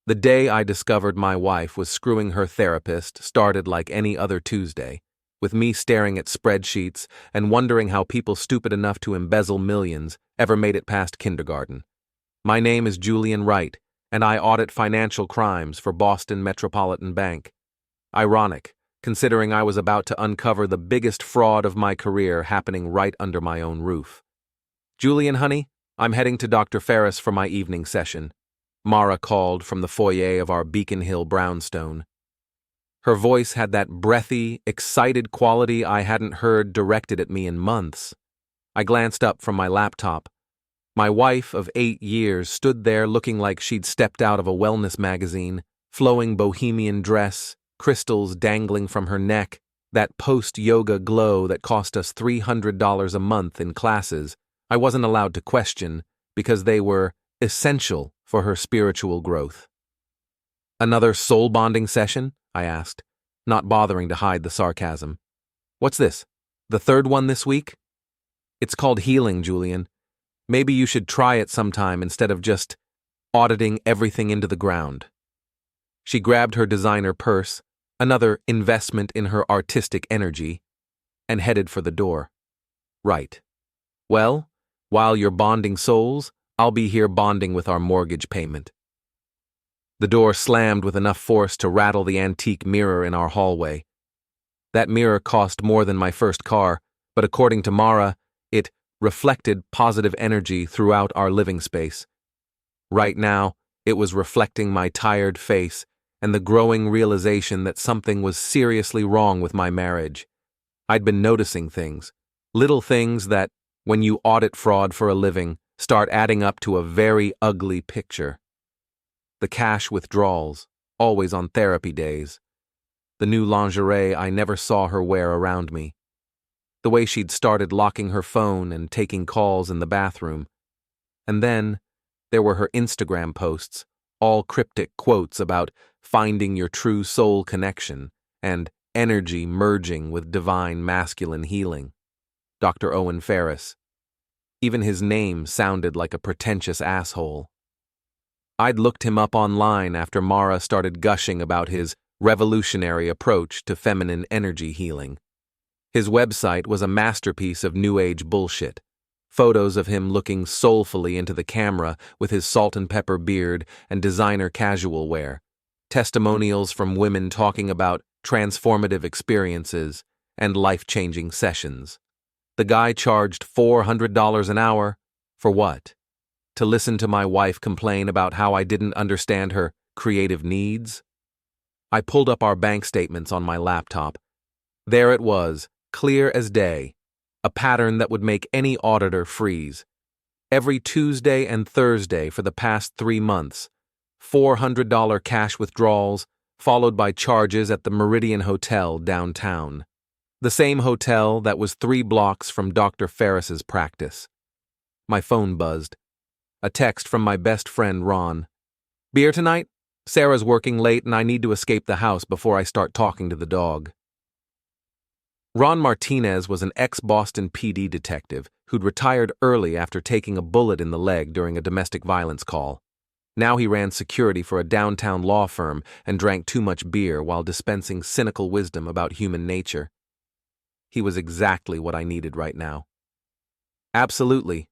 The day I discovered my wife was screwing her therapist started like any other Tuesday, with me staring at spreadsheets and wondering how people stupid enough to embezzle millions ever made it past kindergarten. My name is Julian Wright, and I audit financial crimes for Boston Metropolitan Bank. Ironic, considering I was about to uncover the biggest fraud of my career happening right under my own roof. "Julian, honey, I'm heading to Dr. Ferris for my evening session," Mara called from the foyer of our Beacon Hill brownstone. Her voice had that breathy, excited quality I hadn't heard directed at me in months. I glanced up from my laptop. My wife of 8 years stood there looking like she'd stepped out of a wellness magazine, flowing bohemian dress, crystals dangling from her neck, that post-yoga glow that cost us $300 a month in classes I wasn't allowed to question because they were essential for her spiritual growth. "Another soul-bonding session?" I asked, not bothering to hide the sarcasm. "What's this? The third one this week?" "It's called healing, Julian. Maybe you should try it sometime instead of just auditing everything into the ground." She grabbed her designer purse, another investment in her artistic energy, and headed for the door. "Right. Well, while you're bonding souls, I'll be here bonding with our mortgage payment." The door slammed with enough force to rattle the antique mirror in our hallway. That mirror cost more than my first car, but according to Mara, it reflected positive energy throughout our living space. Right now, it was reflecting my tired face and the growing realization that something was seriously wrong with my marriage. I'd been noticing things, little things that, when you audit fraud for a living, start adding up to a very ugly picture. The cash withdrawals, always on therapy days. The new lingerie I never saw her wear around me. The way she'd started locking her phone and taking calls in the bathroom. And then, there were her Instagram posts, all cryptic quotes about finding your true soul connection and energy merging with divine masculine healing. Dr. Owen Ferris. Even his name sounded like a pretentious asshole. I'd looked him up online after Mara started gushing about his revolutionary approach to feminine energy healing. His website was a masterpiece of New Age bullshit. Photos of him looking soulfully into the camera with his salt and pepper beard and designer casual wear. Testimonials from women talking about transformative experiences and life-changing sessions. The guy charged $400 an hour. For what? To listen to my wife complain about how I didn't understand her creative needs? I pulled up our bank statements on my laptop. There it was, clear as day, a pattern that would make any auditor freeze. Every Tuesday and Thursday for the past 3 months, $400 cash withdrawals, followed by charges at the Meridian Hotel downtown. The same hotel that was 3 blocks from Dr. Ferris's practice. My phone buzzed. A text from my best friend, Ron. "Beer tonight? Sarah's working late and I need to escape the house before I start talking to the dog." Ron Martinez was an ex-Boston PD detective who'd retired early after taking a bullet in the leg during a domestic violence call. Now he ran security for a downtown law firm and drank too much beer while dispensing cynical wisdom about human nature. He was exactly what I needed right now. "Absolutely.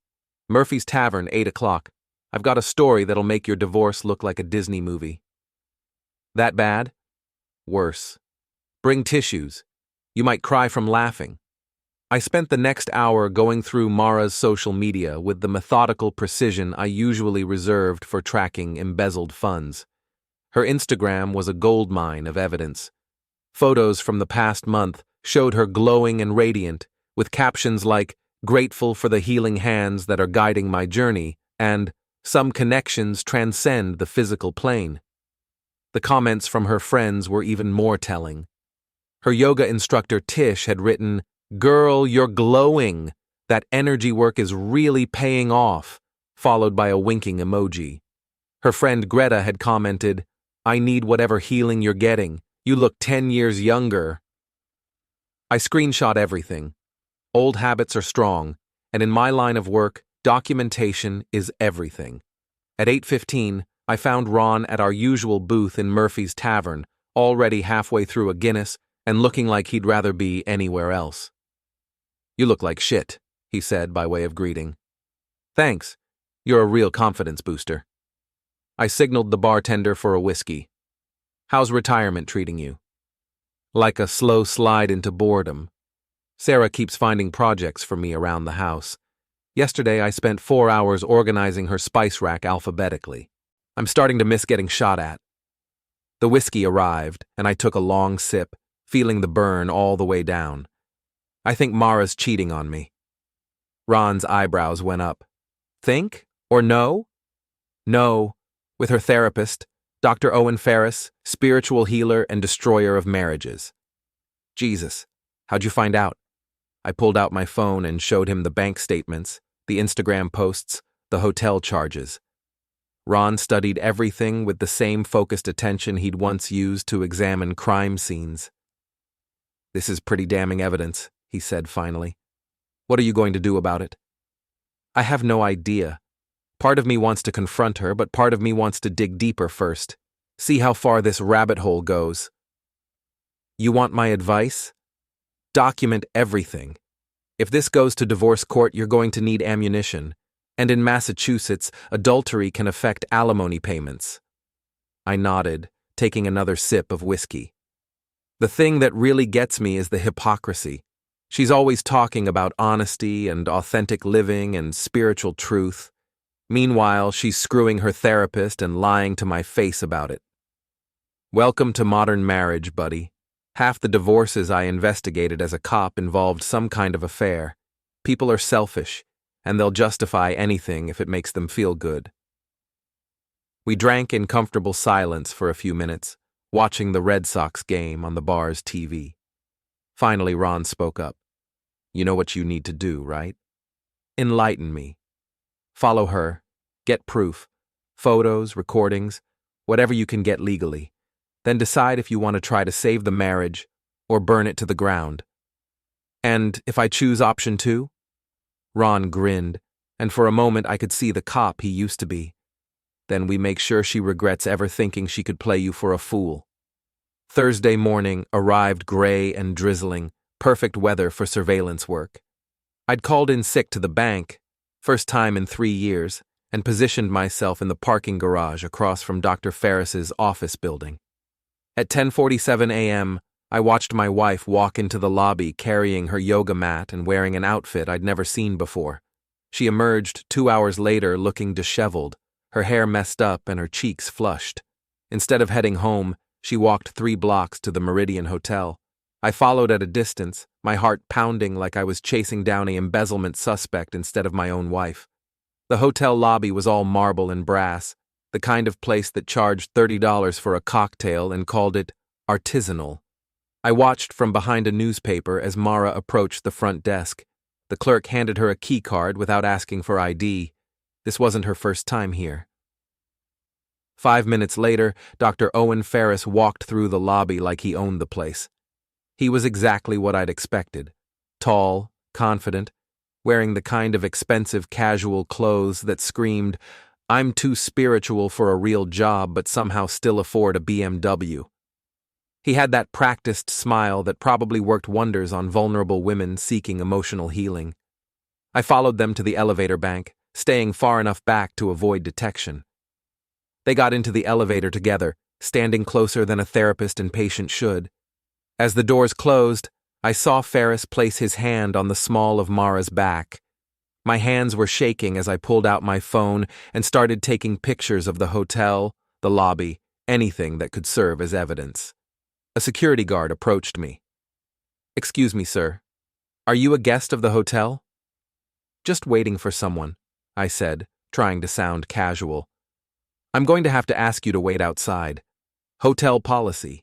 Murphy's Tavern, 8 o'clock. I've got a story that'll make your divorce look like a Disney movie." "That bad?" "Worse. Bring tissues. You might cry from laughing." I spent the next hour going through Mara's social media with the methodical precision I usually reserved for tracking embezzled funds. Her Instagram was a goldmine of evidence. Photos from the past month showed her glowing and radiant, with captions like, "Grateful for the healing hands that are guiding my journey," and "Some connections transcend the physical plane." The comments from her friends were even more telling. Her yoga instructor Tish had written, "Girl, you're glowing. That energy work is really paying off," followed by a winking emoji. Her friend Greta had commented, "I need whatever healing you're getting. You look 10 years younger." I screenshot everything. Old habits are strong, and in my line of work, documentation is everything. At 8:15, I found Ron at our usual booth in Murphy's Tavern, already halfway through a Guinness and looking like he'd rather be anywhere else. "You look like shit," he said by way of greeting. "Thanks. You're a real confidence booster." I signaled the bartender for a whiskey. "How's retirement treating you?" "Like a slow slide into boredom. Sarah keeps finding projects for me around the house. Yesterday I spent 4 hours organizing her spice rack alphabetically. I'm starting to miss getting shot at." The whiskey arrived, and I took a long sip, feeling the burn all the way down. "I think Mara's cheating on me." Ron's eyebrows went up. "Think? Or no?" "No. With her therapist, Dr. Owen Ferris, spiritual healer and destroyer of marriages." "Jesus. How'd you find out?" I pulled out my phone and showed him the bank statements, the Instagram posts, the hotel charges. Ron studied everything with the same focused attention he'd once used to examine crime scenes. "This is pretty damning evidence," he said finally. "What are you going to do about it?" "I have no idea. Part of me wants to confront her, but part of me wants to dig deeper first. See how far this rabbit hole goes." "You want my advice? Document everything. If this goes to divorce court, you're going to need ammunition. And in Massachusetts, adultery can affect alimony payments." I nodded, taking another sip of whiskey. "The thing that really gets me is the hypocrisy. She's always talking about honesty and authentic living and spiritual truth. Meanwhile, she's screwing her therapist and lying to my face about it. Welcome to modern marriage, buddy. Half the divorces I investigated as a cop involved some kind of affair. People are selfish, and they'll justify anything if it makes them feel good." We drank in comfortable silence for a few minutes, watching the Red Sox game on the bar's TV. Finally, Ron spoke up. "You know what you need to do, right? Enlighten me. Follow her. Get proof. Photos, recordings, whatever you can get legally. Then decide if you want to try to save the marriage or burn it to the ground. And if I choose option 2? Ron grinned, and for a moment I could see the cop he used to be. "Then we make sure she regrets ever thinking she could play you for a fool." Thursday morning arrived gray and drizzling, perfect weather for surveillance work. I'd called in sick to the bank, first time in 3 years, and positioned myself in the parking garage across from Dr. Ferris's office building. At 10:47 a.m., I watched my wife walk into the lobby carrying her yoga mat and wearing an outfit I'd never seen before. She emerged 2 hours later looking disheveled, her hair messed up and her cheeks flushed. Instead of heading home, she walked 3 blocks to the Meridian Hotel. I followed at a distance, my heart pounding like I was chasing down an embezzlement suspect instead of my own wife. The hotel lobby was all marble and brass, the kind of place that charged $30 for a cocktail and called it artisanal. I watched from behind a newspaper as Mara approached the front desk. The clerk handed her a key card without asking for ID. This wasn't her first time here. 5 minutes later, Dr. Owen Ferris walked through the lobby like he owned the place. He was exactly what I'd expected. Tall, confident, wearing the kind of expensive casual clothes that screamed, "I'm too spiritual for a real job but somehow still afford a BMW." He had that practiced smile that probably worked wonders on vulnerable women seeking emotional healing. I followed them to the elevator bank, staying far enough back to avoid detection. They got into the elevator together, standing closer than a therapist and patient should. As the doors closed, I saw Ferris place his hand on the small of Mara's back. My hands were shaking as I pulled out my phone and started taking pictures of the hotel, the lobby, anything that could serve as evidence. A security guard approached me. "Excuse me, sir. Are you a guest of the hotel?" "Just waiting for someone," I said, trying to sound casual. "I'm going to have to ask you to wait outside. Hotel policy."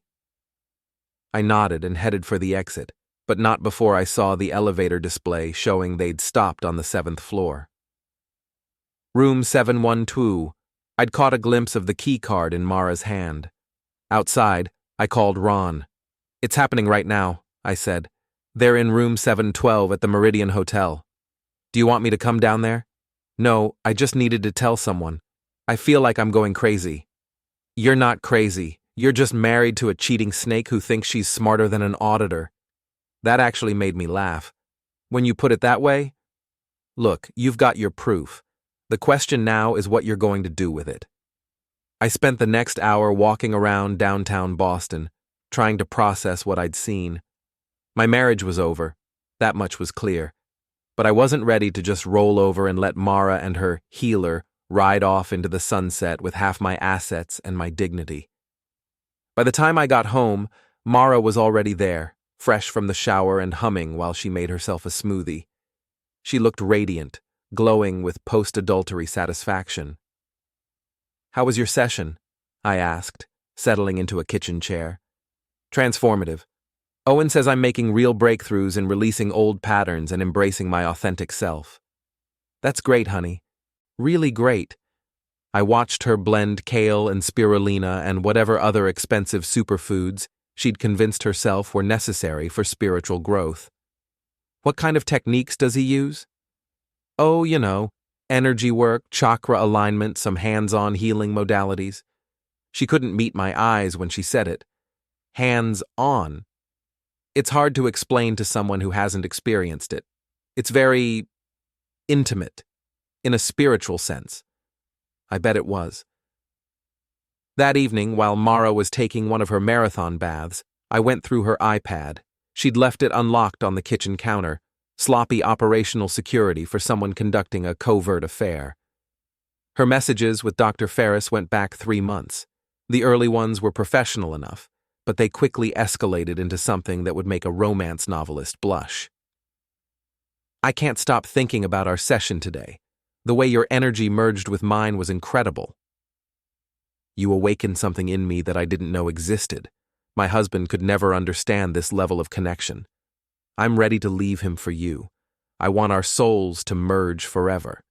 I nodded and headed for the exit, but not before I saw the elevator display showing they'd stopped on the 7th floor. Room 712. I'd caught a glimpse of the key card in Mara's hand. Outside, I called Ron. "It's happening right now," I said. "They're in room 712 at the Meridian Hotel. Do you want me to come down there?" "No, I just needed to tell someone." I feel like I'm going crazy. You're not crazy. You're just married to a cheating snake who thinks she's smarter than an auditor. That actually made me laugh. When you put it that way, look, you've got your proof. The question now is what you're going to do with it. I spent the next hour walking around downtown Boston, trying to process what I'd seen. My marriage was over. That much was clear. But I wasn't ready to just roll over and let Mara and her healer ride off into the sunset with half my assets and my dignity. By the time I got home, Mara was already there, fresh from the shower and humming while she made herself a smoothie. She looked radiant, glowing with post-adultery satisfaction. "How was your session?" I asked, settling into a kitchen chair. "Transformative. Owen says I'm making real breakthroughs in releasing old patterns and embracing my authentic self." "That's great, honey. Really great." I watched her blend kale and spirulina and whatever other expensive superfoods she'd convinced herself were necessary for spiritual growth. "What kind of techniques does he use?" "Oh, energy work, chakra alignment, some hands-on healing modalities." She couldn't meet my eyes when she said it. Hands-on. It's hard to explain to someone who hasn't experienced it. It's very intimate, in a spiritual sense. I bet it was. That evening, while Mara was taking one of her marathon baths, I went through her iPad. She'd left it unlocked on the kitchen counter, sloppy operational security for someone conducting a covert affair. Her messages with Dr. Ferris went back 3 months. The early ones were professional enough, but they quickly escalated into something that would make a romance novelist blush. "I can't stop thinking about our session today. The way your energy merged with mine was incredible. You awakened something in me that I didn't know existed. My husband could never understand this level of connection. I'm ready to leave him for you. I want our souls to merge forever."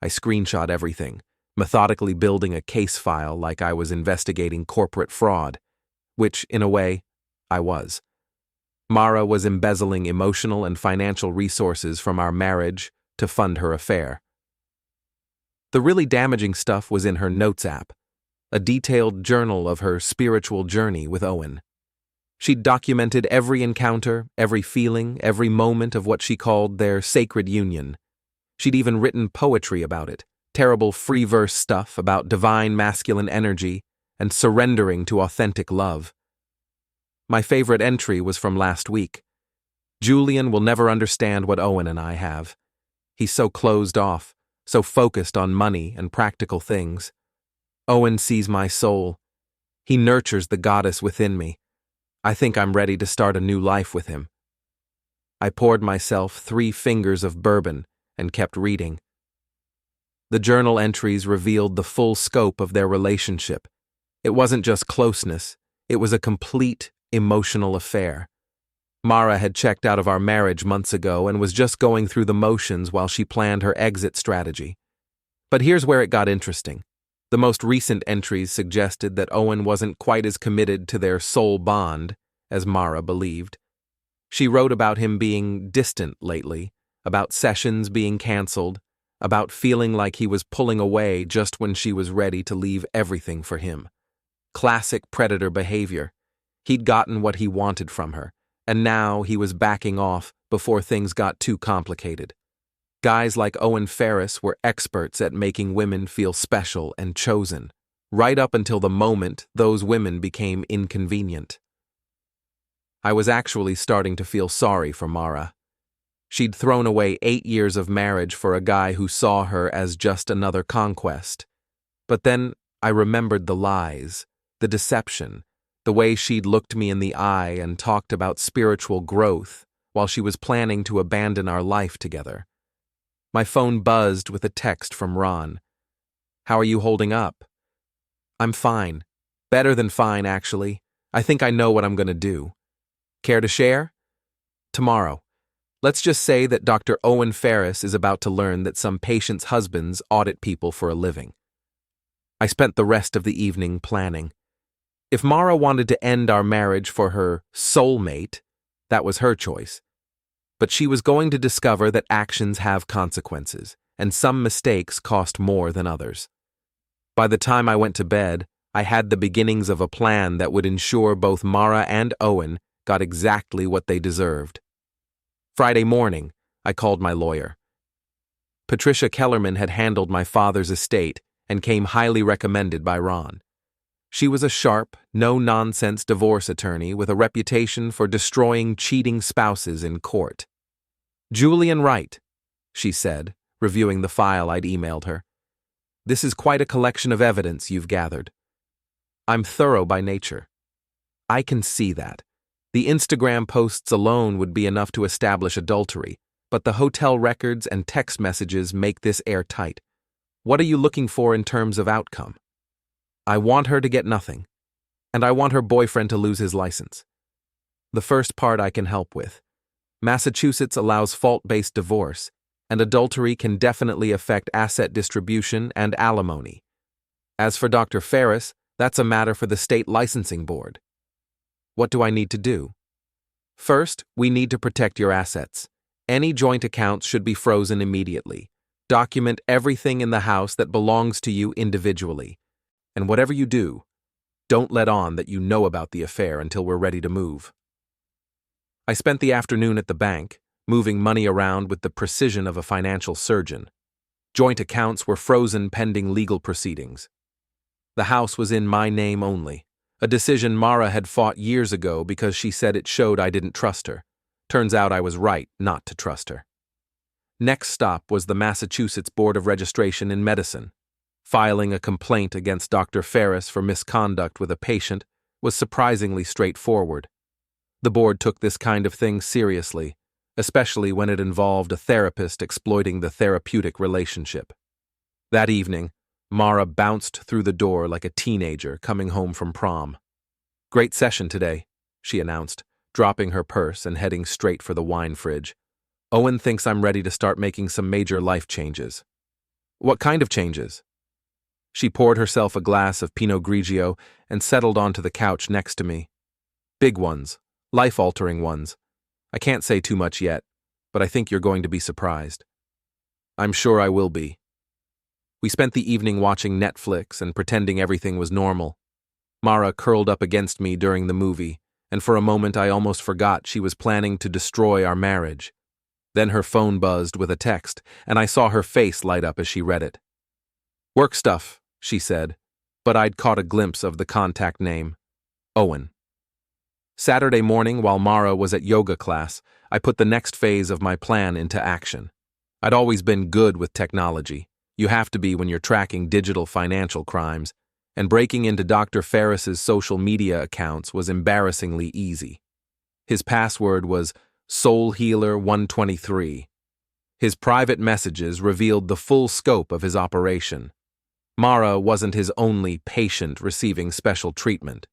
I screenshot everything, methodically building a case file like I was investigating corporate fraud, which, in a way, I was. Mara was embezzling emotional and financial resources from our marriage to fund her affair. The really damaging stuff was in her notes app, a detailed journal of her spiritual journey with Owen. She'd documented every encounter, every feeling, every moment of what she called their sacred union. She'd even written poetry about it, terrible free verse stuff about divine masculine energy and surrendering to authentic love. My favorite entry was from last week. "Julian will never understand what Owen and I have. He's so closed off, so focused on money and practical things. Owen sees my soul. He nurtures the goddess within me. I think I'm ready to start a new life with him." I poured myself 3 fingers of bourbon and kept reading. The journal entries revealed the full scope of their relationship. It wasn't just closeness, it was a complete emotional affair. Mara had checked out of our marriage months ago and was just going through the motions while she planned her exit strategy. But here's where it got interesting. The most recent entries suggested that Owen wasn't quite as committed to their soul bond as Mara believed. She wrote about him being distant lately, about sessions being canceled, about feeling like he was pulling away just when she was ready to leave everything for him. Classic predator behavior. He'd gotten what he wanted from her, and now he was backing off before things got too complicated. Guys like Owen Ferris were experts at making women feel special and chosen, right up until the moment those women became inconvenient. I was actually starting to feel sorry for Mara. She'd thrown away 8 years of marriage for a guy who saw her as just another conquest. But then I remembered the lies, the deception, the way she'd looked me in the eye and talked about spiritual growth while she was planning to abandon our life together. My phone buzzed with a text from Ron. "How are you holding up?" "I'm fine. Better than fine, actually. I think I know what I'm going to do." "Care to share?" "Tomorrow. Let's just say that Dr. Owen Ferris is about to learn that some patients' husbands audit people for a living." I spent the rest of the evening planning. If Mara wanted to end our marriage for her soulmate, that was her choice. But she was going to discover that actions have consequences, and some mistakes cost more than others. By the time I went to bed, I had the beginnings of a plan that would ensure both Mara and Owen got exactly what they deserved. Friday morning, I called my lawyer. Patricia Kellerman had handled my father's estate and came highly recommended by Ron. She was a sharp, no-nonsense divorce attorney with a reputation for destroying cheating spouses in court. "Julian Wright," she said, reviewing the file I'd emailed her. "This is quite a collection of evidence you've gathered. I'm thorough by nature. I can see that. The Instagram posts alone would be enough to establish adultery, but the hotel records and text messages make this airtight. What are you looking for in terms of outcome?" "I want her to get nothing, and I want her boyfriend to lose his license. The first part I can help with. Massachusetts allows fault-based divorce, and adultery can definitely affect asset distribution and alimony. As for Dr. Ferris, that's a matter for the state licensing board. What do I need to do? First, we need to protect your assets. Any joint accounts should be frozen immediately. Document everything in the house that belongs to you individually. And whatever you do, don't let on that you know about the affair until we're ready to move." I spent the afternoon at the bank, moving money around with the precision of a financial surgeon. Joint accounts were frozen pending legal proceedings. The house was in my name only, a decision Mara had fought years ago because she said it showed I didn't trust her. Turns out I was right not to trust her. Next stop was the Massachusetts Board of Registration in Medicine. Filing a complaint against Dr. Ferris for misconduct with a patient was surprisingly straightforward. The board took this kind of thing seriously, especially when it involved a therapist exploiting the therapeutic relationship. That evening, Mara bounced through the door like a teenager coming home from prom. "Great session today," she announced, dropping her purse and heading straight for the wine fridge. "Owen thinks I'm ready to start making some major life changes." "What kind of changes?" She poured herself a glass of Pinot Grigio and settled onto the couch next to me. "Big ones, life-altering ones. I can't say too much yet, but I think you're going to be surprised." "I'm sure I will be." We spent the evening watching Netflix and pretending everything was normal. Mara curled up against me during the movie, and for a moment I almost forgot she was planning to destroy our marriage. Then her phone buzzed with a text, and I saw her face light up as she read it. "Work stuff," she said, but I'd caught a glimpse of the contact name. Owen. Saturday morning, while Mara was at yoga class, I put the next phase of my plan into action. I'd always been good with technology. You have to be when you're tracking digital financial crimes, and breaking into Dr. Ferris's social media accounts was embarrassingly easy. His password was SoulHealer123. His private messages revealed the full scope of his operation. Mara wasn't his only patient receiving special treatment.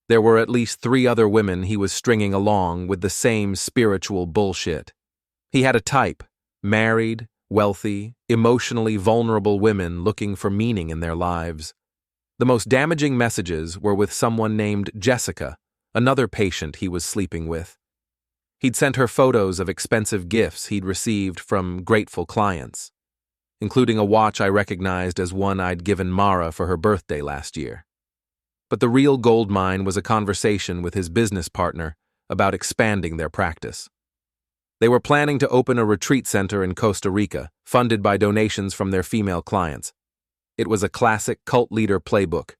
There were at least 3 other women he was stringing along with the same spiritual bullshit. He had a type: married, wealthy, emotionally vulnerable women looking for meaning in their lives. The most damaging messages were with someone named Jessica, another patient he was sleeping with. He'd sent her photos of expensive gifts he'd received from grateful clients, including a watch I recognized as one I'd given Mara for her birthday last year. But the real gold mine was a conversation with his business partner about expanding their practice. They were planning to open a retreat center in Costa Rica, funded by donations from their female clients. It was a classic cult leader playbook: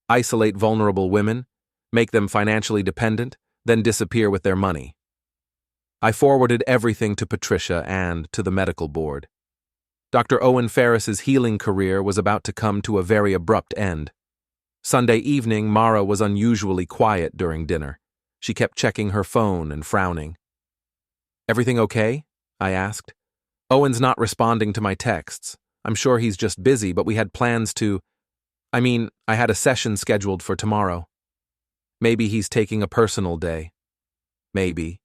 isolate vulnerable women, make them financially dependent, then disappear with their money. I forwarded everything to Patricia and to the medical board. Dr. Owen Ferris's healing career was about to come to a very abrupt end. Sunday evening, Mara was unusually quiet during dinner. She kept checking her phone and frowning. "Everything okay?" I asked. "Owen's not responding to my texts. I'm sure he's just busy, but we had plans to... I had a session scheduled for tomorrow. Maybe he's taking a personal day." "Maybe."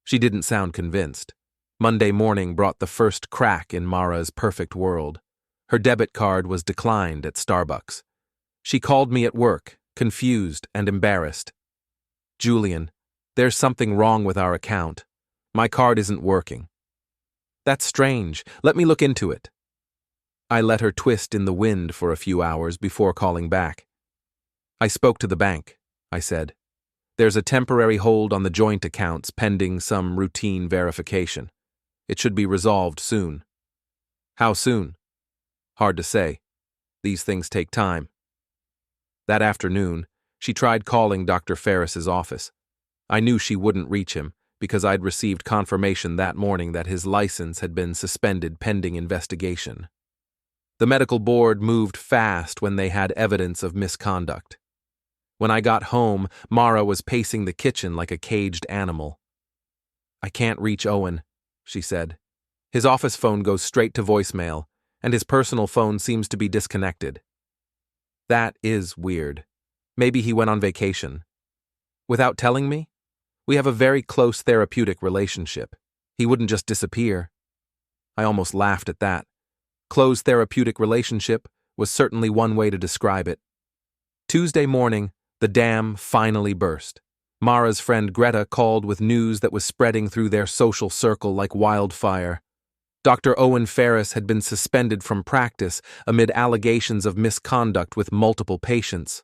She didn't sound convinced. Monday morning brought the first crack in Mara's perfect world. Her debit card was declined at Starbucks. She called me at work, confused and embarrassed. "Julian, there's something wrong with our account. My card isn't working." "That's strange. Let me look into it." I let her twist in the wind for a few hours before calling back. I spoke to the bank, I said. There's a temporary hold on the joint accounts pending some routine verification. It should be resolved soon. How soon? Hard to say. These things take time. That afternoon, she tried calling Dr. Ferris's office. I knew she wouldn't reach him because I'd received confirmation that morning that his license had been suspended pending investigation. The medical board moved fast when they had evidence of misconduct. When I got home, Mara was pacing the kitchen like a caged animal. I can't reach Owen, she said. His office phone goes straight to voicemail, and his personal phone seems to be disconnected. That is weird. Maybe he went on vacation. Without telling me? We have a very close therapeutic relationship. He wouldn't just disappear. I almost laughed at that. Close therapeutic relationship was certainly one way to describe it. Tuesday morning, the dam finally burst. Mara's friend Greta called with news that was spreading through their social circle like wildfire. Dr. Owen Ferris had been suspended from practice amid allegations of misconduct with multiple patients.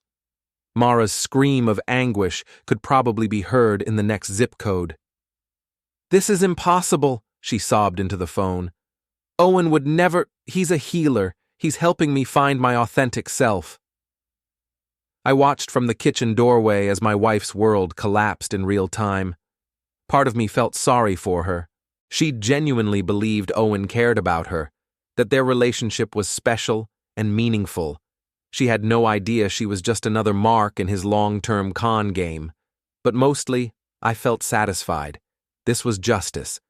Mara's scream of anguish could probably be heard in the next zip code. "This is impossible," she sobbed into the phone. "Owen would never. He's a healer. He's helping me find my authentic self." I watched from the kitchen doorway as my wife's world collapsed in real time. Part of me felt sorry for her. She genuinely believed Owen cared about her, that their relationship was special and meaningful. She had no idea she was just another mark in his long-term con game. But mostly, I felt satisfied. This was justice.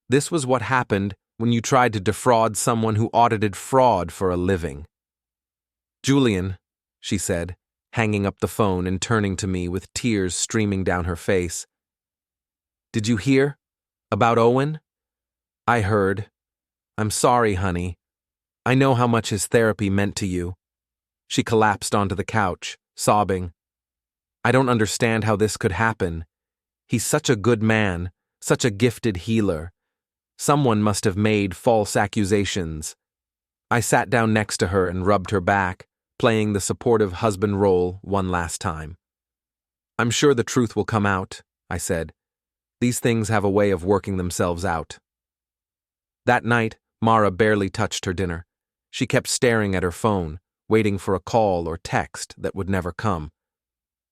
This was what happened when you tried to defraud someone who audited fraud for a living. "Julian," she said, hanging up the phone and turning to me with tears streaming down her face. "Did you hear? About Owen?" "I heard. I'm sorry, honey. I know how much his therapy meant to you." She collapsed onto the couch, sobbing. "I don't understand how this could happen. He's such a good man, such a gifted healer. Someone must have made false accusations." I sat down next to her and rubbed her back, playing the supportive husband role one last time. "I'm sure the truth will come out," I said. "These things have a way of working themselves out." That night, Mara barely touched her dinner. She kept staring at her phone, waiting for a call or text that would never come.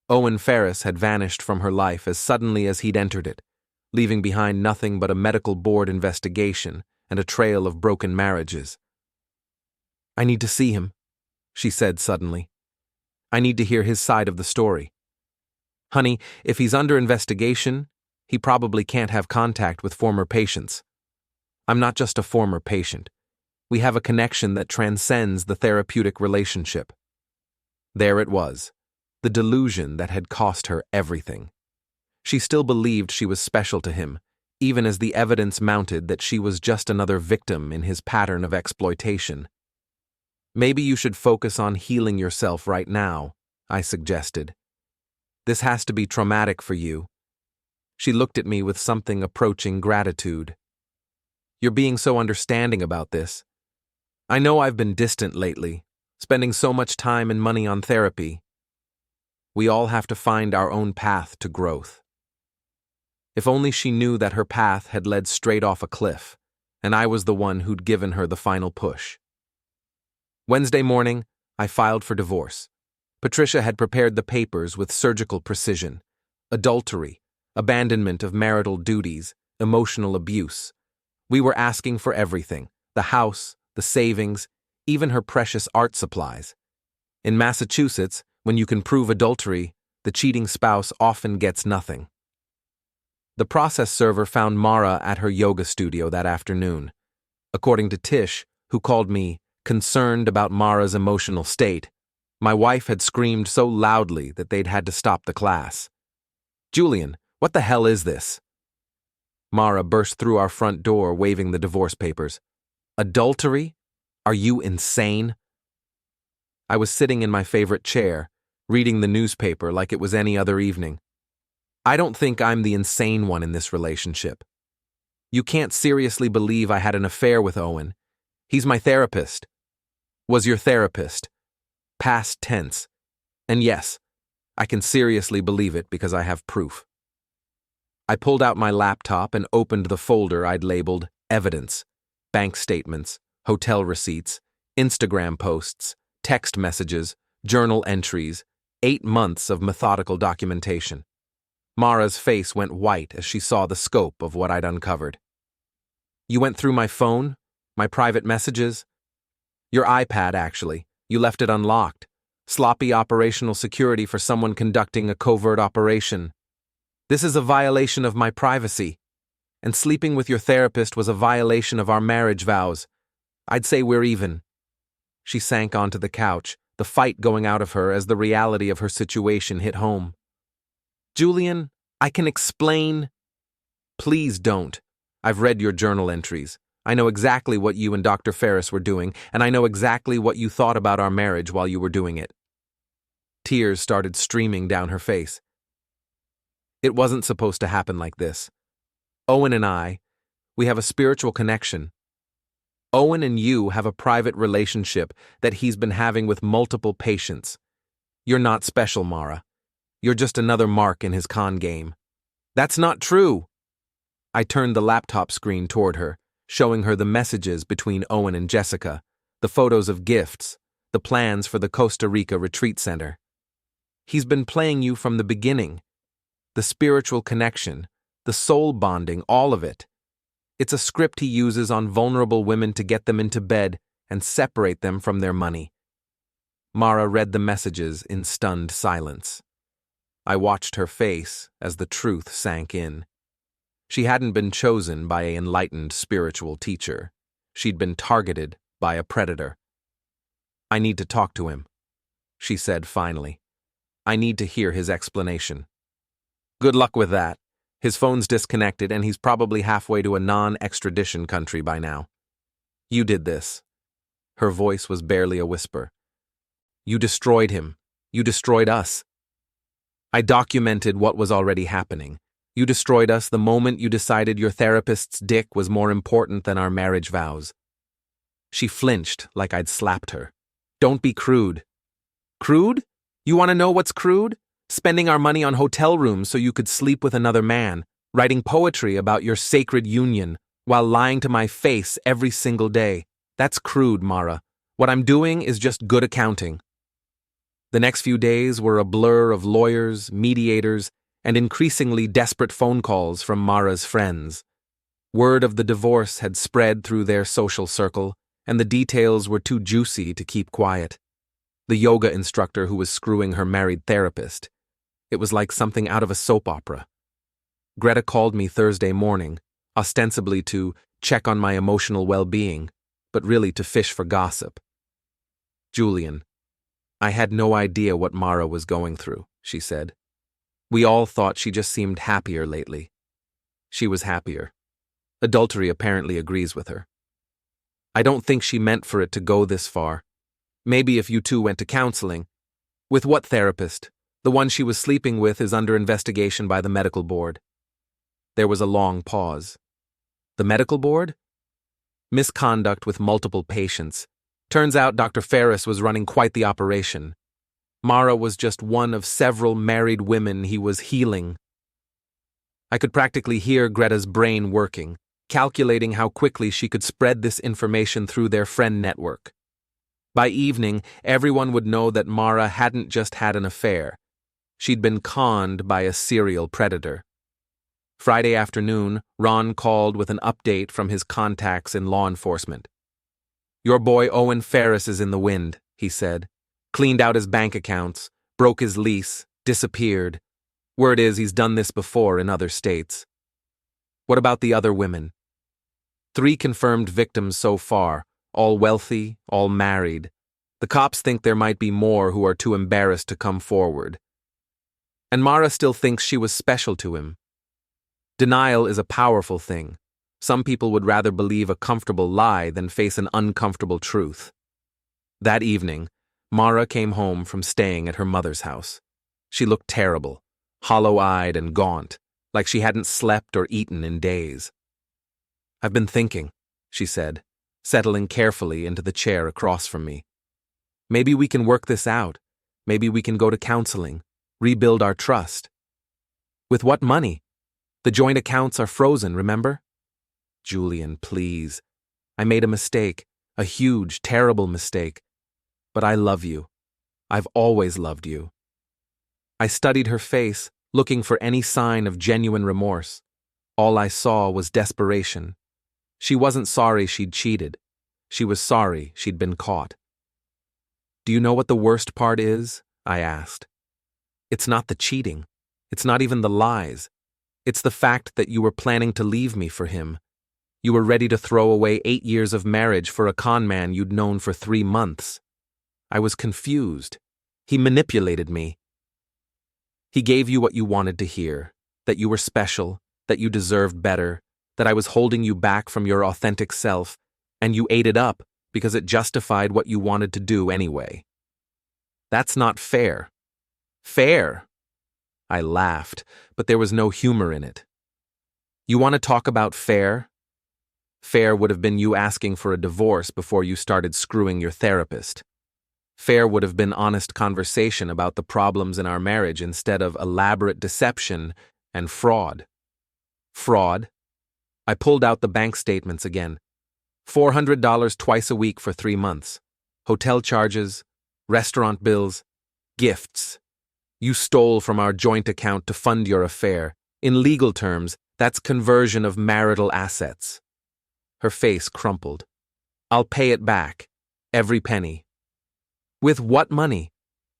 Owen Ferris had vanished from her life as suddenly as he'd entered it, leaving behind nothing but a medical board investigation and a trail of broken marriages. "I need to see him," she said suddenly. "I need to hear his side of the story. Honey, if he's under investigation, he probably can't have contact with former patients. I'm not just a former patient. We have a connection that transcends the therapeutic relationship." There it was, the delusion that had cost her everything. She still believed she was special to him, even as the evidence mounted that she was just another victim in his pattern of exploitation. "Maybe you should focus on healing yourself right now," I suggested. "This has to be traumatic for you." She looked at me with something approaching gratitude. "You're being so understanding about this. I know I've been distant lately, spending so much time and money on therapy. We all have to find our own path to growth." If only she knew that her path had led straight off a cliff, and I was the one who'd given her the final push. Wednesday morning, I filed for divorce. Patricia had prepared the papers with surgical precision. Adultery, abandonment of marital duties, emotional abuse. We were asking for everything: the house, the savings, even her precious art supplies. In Massachusetts, when you can prove adultery, the cheating spouse often gets nothing. The process server found Mara at her yoga studio that afternoon. According to Tish, who called me concerned about Mara's emotional state, my wife had screamed so loudly that they'd had to stop the class. "Julian, what the hell is this?" Mara burst through our front door waving the divorce papers. "Adultery? Are you insane?" I was sitting in my favorite chair, reading the newspaper like it was any other evening. "I don't think I'm the insane one in this relationship. You can't seriously believe I had an affair with Owen. He's my therapist. Was your therapist. Past tense. And yes, I can seriously believe it because I have proof. I pulled out my laptop and opened the folder I'd labeled Evidence, bank statements, hotel receipts, Instagram posts, text messages, journal entries, 8 months of methodical documentation. Mara's face went white as she saw the scope of what I'd uncovered. You went through my phone? My private messages? Your iPad, actually. You left it unlocked. Sloppy operational security for someone conducting a covert operation. This is a violation of my privacy. And sleeping with your therapist was a violation of our marriage vows. I'd say we're even. She sank onto the couch, the fight going out of her as the reality of her situation hit home. Julian, I can explain. Please don't. I've read your journal entries. I know exactly what you and Dr. Ferris were doing, and I know exactly what you thought about our marriage while you were doing it. Tears started streaming down her face. It wasn't supposed to happen like this. Owen and I, we have a spiritual connection. Owen and you have a private relationship that he's been having with multiple patients. You're not special, Mara. You're just another mark in his con game. That's not true. I turned the laptop screen toward her, showing her the messages between Owen and Jessica, the photos of gifts, the plans for the Costa Rica retreat center. He's been playing you from the beginning. The spiritual connection, the soul bonding, all of it. It's a script he uses on vulnerable women to get them into bed and separate them from their money. Mara read the messages in stunned silence. I watched her face as the truth sank in. She hadn't been chosen by an enlightened spiritual teacher. She'd been targeted by a predator. I need to talk to him, she said finally. I need to hear his explanation. Good luck with that. His phone's disconnected and he's probably halfway to a non-extradition country by now. You did this. Her voice was barely a whisper. You destroyed him. You destroyed us. I documented what was already happening. You destroyed us the moment you decided your therapist's dick was more important than our marriage vows. She flinched like I'd slapped her. Don't be crude. Crude? You want to know what's crude? Spending our money on hotel rooms so you could sleep with another man, writing poetry about your sacred union, while lying to my face every single day. That's crude, Mara. What I'm doing is just good accounting. The next few days were a blur of lawyers, mediators, and increasingly desperate phone calls from Mara's friends. Word of the divorce had spread through their social circle, and the details were too juicy to keep quiet. The yoga instructor who was screwing her married therapist. It was like something out of a soap opera. Greta called me Thursday morning, ostensibly to check on my emotional well-being, but really to fish for gossip. Julian, I had no idea what Mara was going through, she said. We all thought she just seemed happier lately. She was happier. Adultery apparently agrees with her. I don't think she meant for it to go this far. Maybe if you two went to counseling. With what therapist? The one she was sleeping with is under investigation by the medical board. There was a long pause. The medical board? Misconduct with multiple patients. Turns out Dr. Ferris was running quite the operation. Mara was just one of several married women he was healing. I could practically hear Greta's brain working, calculating how quickly she could spread this information through their friend network. By evening, everyone would know that Mara hadn't just had an affair. She'd been conned by a serial predator. Friday afternoon, Ron called with an update from his contacts in law enforcement. Your boy Owen Ferris is in the wind, he said. Cleaned out his bank accounts, broke his lease, disappeared. Word is he's done this before in other states. What about the other women? 3 confirmed victims so far, all wealthy, all married. The cops think there might be more who are too embarrassed to come forward. And Mara still thinks she was special to him. Denial is a powerful thing. Some people would rather believe a comfortable lie than face an uncomfortable truth. That evening, Mara came home from staying at her mother's house. She looked terrible, hollow-eyed and gaunt, like she hadn't slept or eaten in days. I've been thinking, she said, settling carefully into the chair across from me. Maybe we can work this out. Maybe we can go to counseling, rebuild our trust. With what money? The joint accounts are frozen, remember? Julian, please. I made a mistake, a huge, terrible mistake. But I love you. I've always loved you. I studied her face, looking for any sign of genuine remorse. All I saw was desperation. She wasn't sorry she'd cheated. She was sorry she'd been caught. Do you know what the worst part is? I asked. It's not the cheating. It's not even the lies. It's the fact that you were planning to leave me for him. You were ready to throw away 8 years of marriage for a con man you'd known for 3 months. I was confused. He manipulated me. He gave you what you wanted to hear, that you were special, that you deserved better, that I was holding you back from your authentic self, and you ate it up because it justified what you wanted to do anyway. That's not fair. Fair! I laughed, but there was no humor in it. You want to talk about fair? Fair would have been you asking for a divorce before you started screwing your therapist. Fair would have been honest conversation about the problems in our marriage instead of elaborate deception and fraud. Fraud? I pulled out the bank statements again. $400 twice a week for 3 months. Hotel charges, restaurant bills, gifts. You stole from our joint account to fund your affair. In legal terms, that's conversion of marital assets. Her face crumpled. I'll pay it back. Every penny. With what money?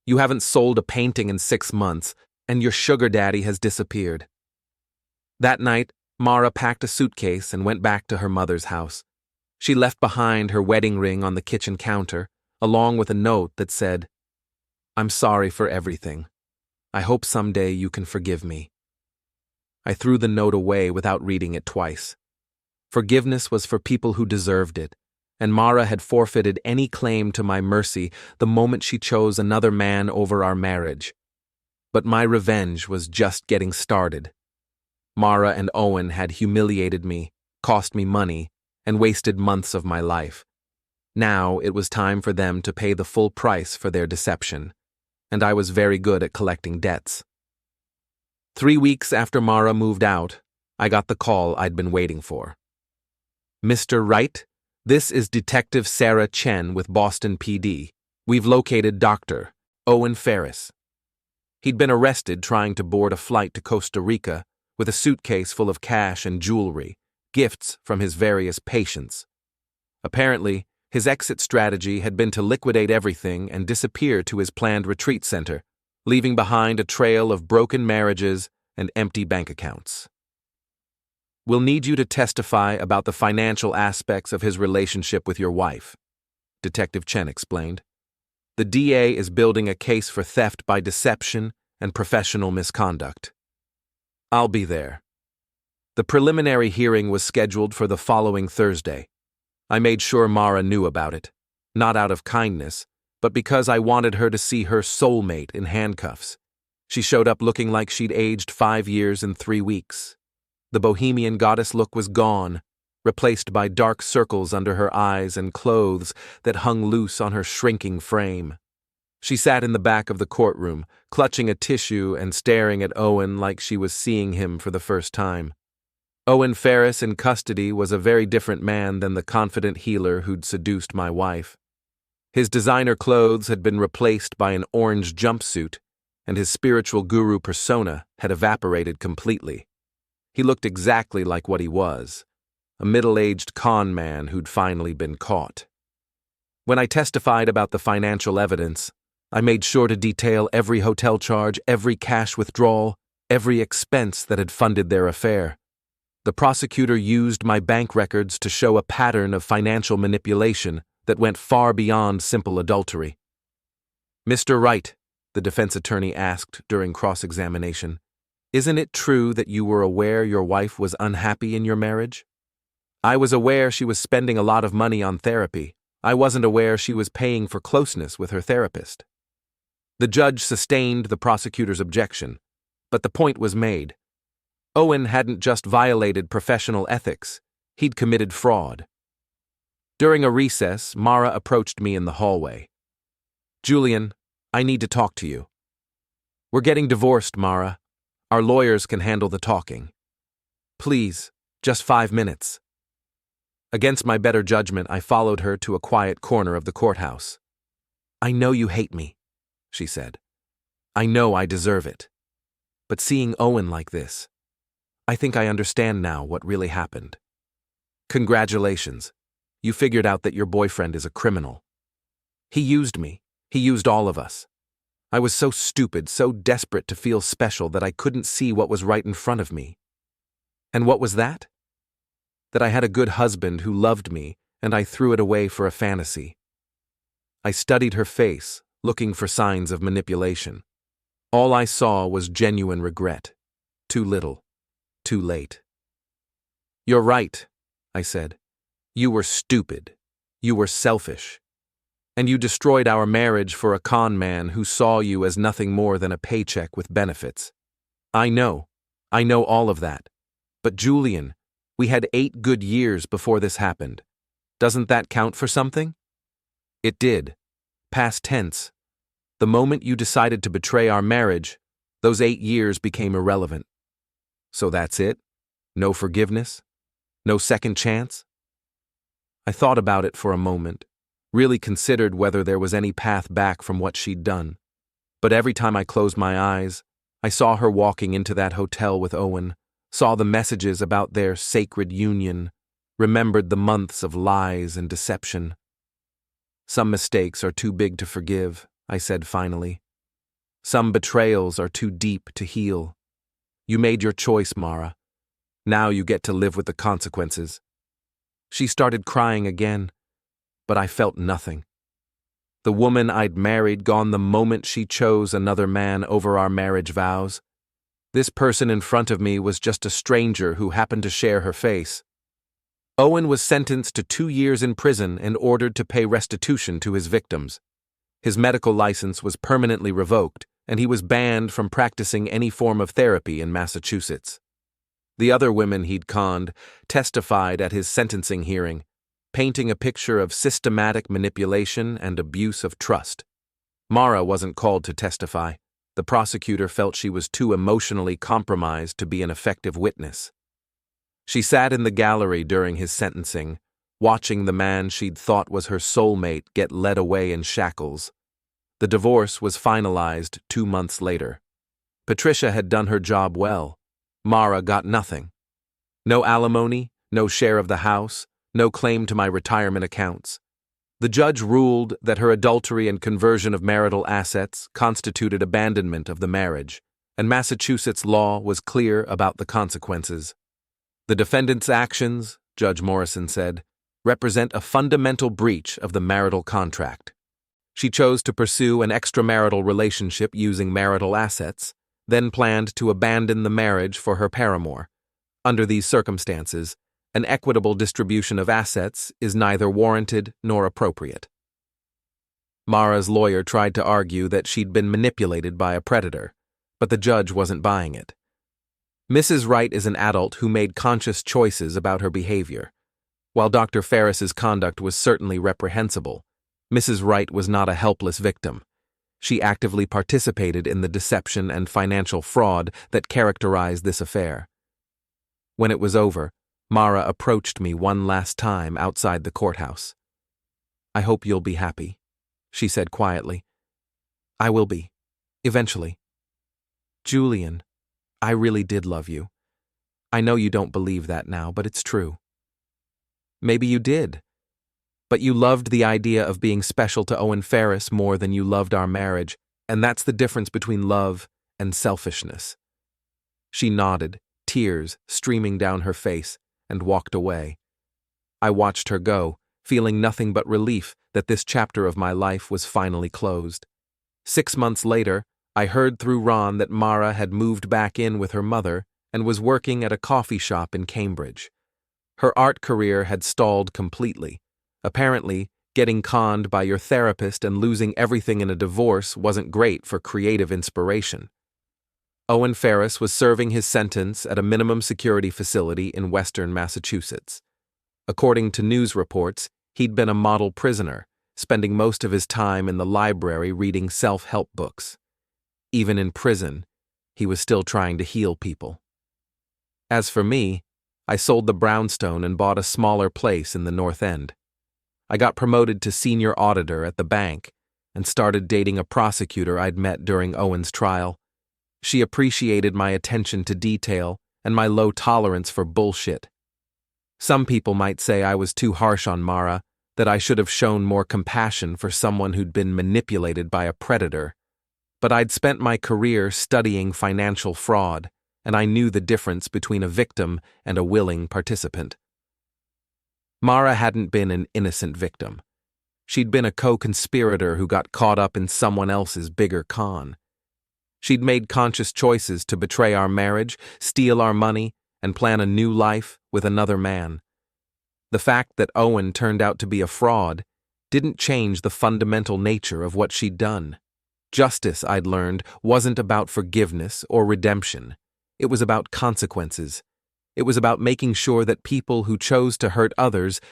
You haven't sold a painting in 6 months, and your sugar daddy has disappeared. That night, Mara packed a suitcase and went back to her mother's house. She left behind her wedding ring on the kitchen counter, along with a note that said, "I'm sorry for everything. I hope someday you can forgive me." I threw the note away without reading it twice. Forgiveness was for people who deserved it, and Mara had forfeited any claim to my mercy the moment she chose another man over our marriage. But my revenge was just getting started. Mara and Owen had humiliated me, cost me money, and wasted months of my life. Now it was time for them to pay the full price for their deception, and I was very good at collecting debts. 3 weeks after Mara moved out, I got the call I'd been waiting for. "Mr. Wright, this is Detective Sarah Chen with Boston PD. We've located Dr. Owen Ferris." He'd been arrested trying to board a flight to Costa Rica with a suitcase full of cash and jewelry, gifts from his various patients. Apparently, his exit strategy had been to liquidate everything and disappear to his planned retreat center, leaving behind a trail of broken marriages and empty bank accounts. "We'll need you to testify about the financial aspects of his relationship with your wife," Detective Chen explained. "The DA is building a case for theft by deception and professional misconduct." "I'll be there." The preliminary hearing was scheduled for the following Thursday. I made sure Mara knew about it, not out of kindness, but because I wanted her to see her soulmate in handcuffs. She showed up looking like she'd aged 5 years in 3 weeks. The bohemian goddess look was gone, replaced by dark circles under her eyes and clothes that hung loose on her shrinking frame. She sat in the back of the courtroom, clutching a tissue and staring at Owen like she was seeing him for the first time. Owen Ferris in custody was a very different man than the confident healer who'd seduced my wife. His designer clothes had been replaced by an orange jumpsuit, and his spiritual guru persona had evaporated completely. He looked exactly like what he was, a middle-aged con man who'd finally been caught. When I testified about the financial evidence, I made sure to detail every hotel charge, every cash withdrawal, every expense that had funded their affair. The prosecutor used my bank records to show a pattern of financial manipulation that went far beyond simple adultery. "Mr. Wright," the defense attorney asked during cross-examination, "isn't it true that you were aware your wife was unhappy in your marriage?" "I was aware she was spending a lot of money on therapy. I wasn't aware she was paying for closeness with her therapist." The judge sustained the prosecutor's objection, but the point was made. Owen hadn't just violated professional ethics, he'd committed fraud. During a recess, Mara approached me in the hallway. Julian, I need to talk to you. We're getting divorced, Mara. Our lawyers can handle the talking. Please, just 5 minutes. Against my better judgment, I followed her to a quiet corner of the courthouse. I know you hate me, she said. I know I deserve it. But seeing Owen like this, I think I understand now what really happened. Congratulations. You figured out that your boyfriend is a criminal. He used me. He used all of us. I was so stupid, so desperate to feel special that I couldn't see what was right in front of me. And what was that? That I had a good husband who loved me, and I threw it away for a fantasy. I studied her face, looking for signs of manipulation. All I saw was genuine regret. Too little. Too late. You're right, I said. You were stupid. You were selfish. And you destroyed our marriage for a con man who saw you as nothing more than a paycheck with benefits. I know all of that. But Julian, we had 8 good years before this happened. Doesn't that count for something? It did. Past tense. The moment you decided to betray our marriage, those 8 years became irrelevant. So that's it? No forgiveness? No second chance? I thought about it for a moment, really considered whether there was any path back from what she'd done. But every time I closed my eyes, I saw her walking into that hotel with Owen, saw the messages about their sacred union, remembered the months of lies and deception. Some mistakes are too big to forgive, I said finally. Some betrayals are too deep to heal. You made your choice, Mara. Now you get to live with the consequences. She started crying again, but I felt nothing. The woman I'd married gone the moment she chose another man over our marriage vows. This person in front of me was just a stranger who happened to share her face. Owen was sentenced to 2 years in prison and ordered to pay restitution to his victims. His medical license was permanently revoked, and he was banned from practicing any form of therapy in Massachusetts. The other women he'd conned testified at his sentencing hearing, painting a picture of systematic manipulation and abuse of trust. Mara wasn't called to testify. The prosecutor felt she was too emotionally compromised to be an effective witness. She sat in the gallery during his sentencing, watching the man she'd thought was her soulmate get led away in shackles. The divorce was finalized 2 months later. Patricia had done her job well. Mara got nothing. No alimony, no share of the house, no claim to my retirement accounts. The judge ruled that her adultery and conversion of marital assets constituted abandonment of the marriage, and Massachusetts law was clear about the consequences. The defendant's actions, Judge Morrison said, represent a fundamental breach of the marital contract. She chose to pursue an extramarital relationship using marital assets, then planned to abandon the marriage for her paramour. Under these circumstances, an equitable distribution of assets is neither warranted nor appropriate. Mara's lawyer tried to argue that she'd been manipulated by a predator, but the judge wasn't buying it. Mrs. Wright is an adult who made conscious choices about her behavior. While Dr. Ferris's conduct was certainly reprehensible, Mrs. Wright was not a helpless victim. She actively participated in the deception and financial fraud that characterized this affair. When it was over, Mara approached me one last time outside the courthouse. I hope you'll be happy, she said quietly. I will be. Eventually. Julian, I really did love you. I know you don't believe that now, but it's true. Maybe you did. But you loved the idea of being special to Owen Ferris more than you loved our marriage, and that's the difference between love and selfishness. She nodded, tears streaming down her face, and walked away. I watched her go, feeling nothing but relief that this chapter of my life was finally closed. 6 months later, I heard through Ron that Mara had moved back in with her mother and was working at a coffee shop in Cambridge. Her art career had stalled completely. Apparently, getting conned by your therapist and losing everything in a divorce wasn't great for creative inspiration. Owen Ferris was serving his sentence at a minimum security facility in western Massachusetts. According to news reports, he'd been a model prisoner, spending most of his time in the library reading self-help books. Even in prison, he was still trying to heal people. As for me, I sold the brownstone and bought a smaller place in the North End. I got promoted to senior auditor at the bank and started dating a prosecutor I'd met during Owen's trial. She appreciated my attention to detail and my low tolerance for bullshit. Some people might say I was too harsh on Mara, that I should have shown more compassion for someone who'd been manipulated by a predator. But I'd spent my career studying financial fraud, and I knew the difference between a victim and a willing participant. Mara hadn't been an innocent victim. She'd been a co-conspirator who got caught up in someone else's bigger con. She'd made conscious choices to betray our marriage, steal our money, and plan a new life with another man. The fact that Owen turned out to be a fraud didn't change the fundamental nature of what she'd done. Justice, I'd learned, wasn't about forgiveness or redemption. It was about consequences. It was about making sure that people who chose to hurt others